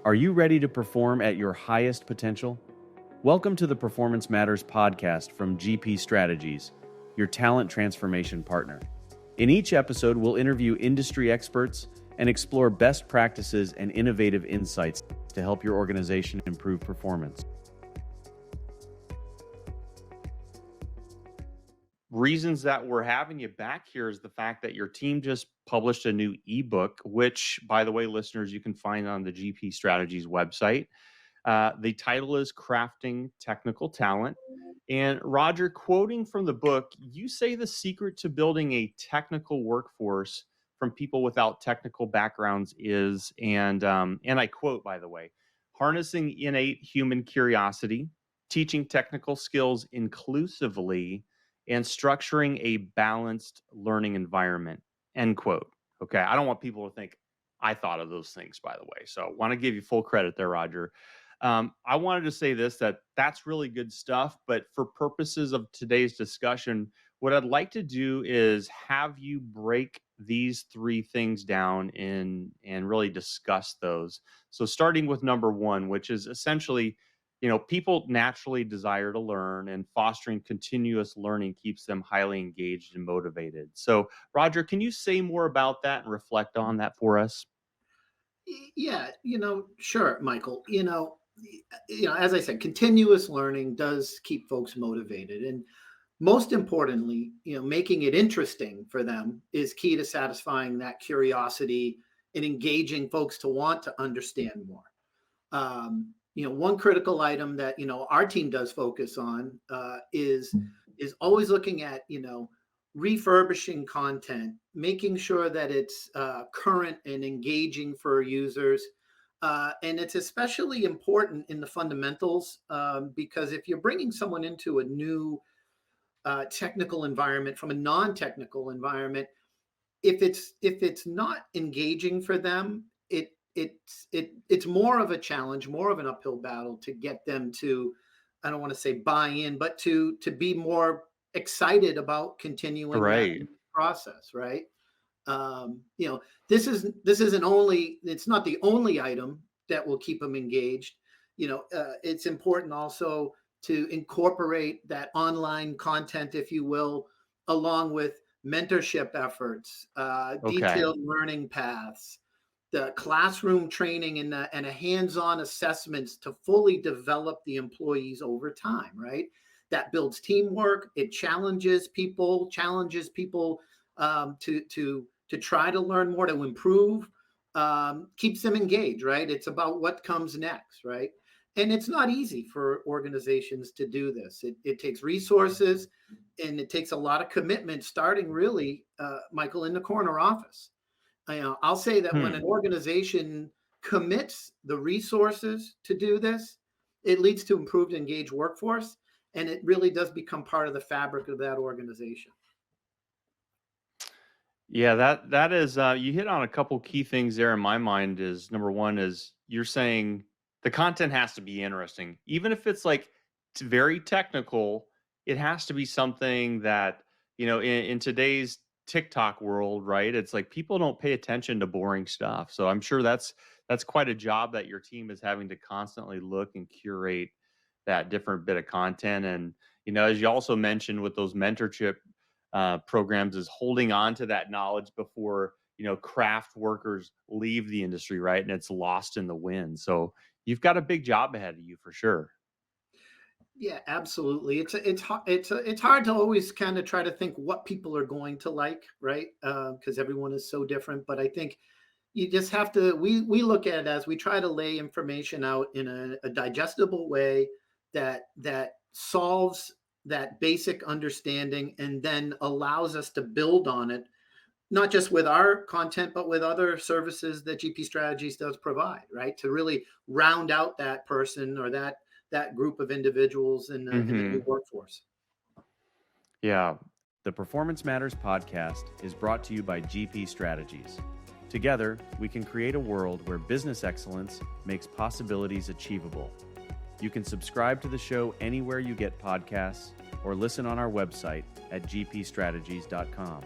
Are you ready to perform at your highest potential? Welcome to the Performance Matters podcast from GP Strategies, your talent transformation partner. In each episode, we'll interview industry experts and explore best practices and innovative insights to help your organization improve performance. Reasons that we're having you back here is the fact that your team just published a new ebook, which, by the way, listeners, you can find on the GP Strategies website. The title is Crafting Technical Talent. And Roger, quoting from the book, you say the secret to building a technical workforce from people without technical backgrounds is, and I quote, by the way, harnessing innate human curiosity, teaching technical skills inclusively, and structuring a balanced learning environment, end quote. Okay, I don't want people to think I thought of those things, by the way. So I want to give you full credit there, Roger. I wanted to say that's really good stuff, but for purposes of today's discussion, what I'd like to do is have you break these three things down and really discuss those. So starting with number one, which is essentially, people naturally desire to learn, and fostering continuous learning keeps them highly engaged and motivated. So Roger, can you say more about that and reflect on that for us? Yeah, sure, Michael. As I said, continuous learning does keep folks motivated, and most importantly, making it interesting for them is key to satisfying that curiosity and engaging folks to want to understand more. One critical item that our team does focus on is always looking at refurbishing content, making sure that it's current and engaging for users. And it's especially important in the fundamentals because if you're bringing someone into a new technical environment from a non-technical environment, if it's not engaging for them, it's more of a challenge, more of an uphill battle to get them to, I don't want to say buy in, but to be more excited about continuing that Right. process, right? This isn't only, it's not the only item that will keep them engaged. It's important also to incorporate that online content, if you will, along with mentorship efforts, Okay. detailed learning paths, the classroom training, and a hands-on assessments to fully develop the employees over time, right? That builds teamwork. It challenges people to try to learn more, to improve, keeps them engaged, right? It's about what comes next, right? And it's not easy for organizations to do this. It takes resources, and it takes a lot of commitment, starting really, Michael, in the corner office. I'll say that when an organization commits the resources to do this, it leads to improved engaged workforce, and it really does become part of the fabric of that organization. Yeah, that is you hit on a couple key things there in my mind. Is number one is you're saying the content has to be interesting. Even if it's very technical, it has to be something that, in today's TikTok world, right? It's like people don't pay attention to boring stuff. So I'm sure that's quite a job that your team is having to constantly look and curate that different bit of content. And, as you also mentioned with those mentorship programs, is holding on to that knowledge before craft workers leave the industry, right? And it's lost in the wind. So you've got a big job ahead of you for sure. Yeah, absolutely. It's hard to always kind of try to think what people are going to like, right? Because everyone is so different. But I think you just have to. We look at it as we try to lay information out in a digestible way that solves that basic understanding and then allows us to build on it, not just with our content, but with other services that GP Strategies does provide, right? To really round out that person or that group of individuals in the new Hmm. workforce. Yeah. The Performance Matters podcast is brought to you by GP Strategies. Together, we can create a world where business excellence makes possibilities achievable. You can subscribe to the show anywhere you get podcasts or listen on our website at gpstrategies.com.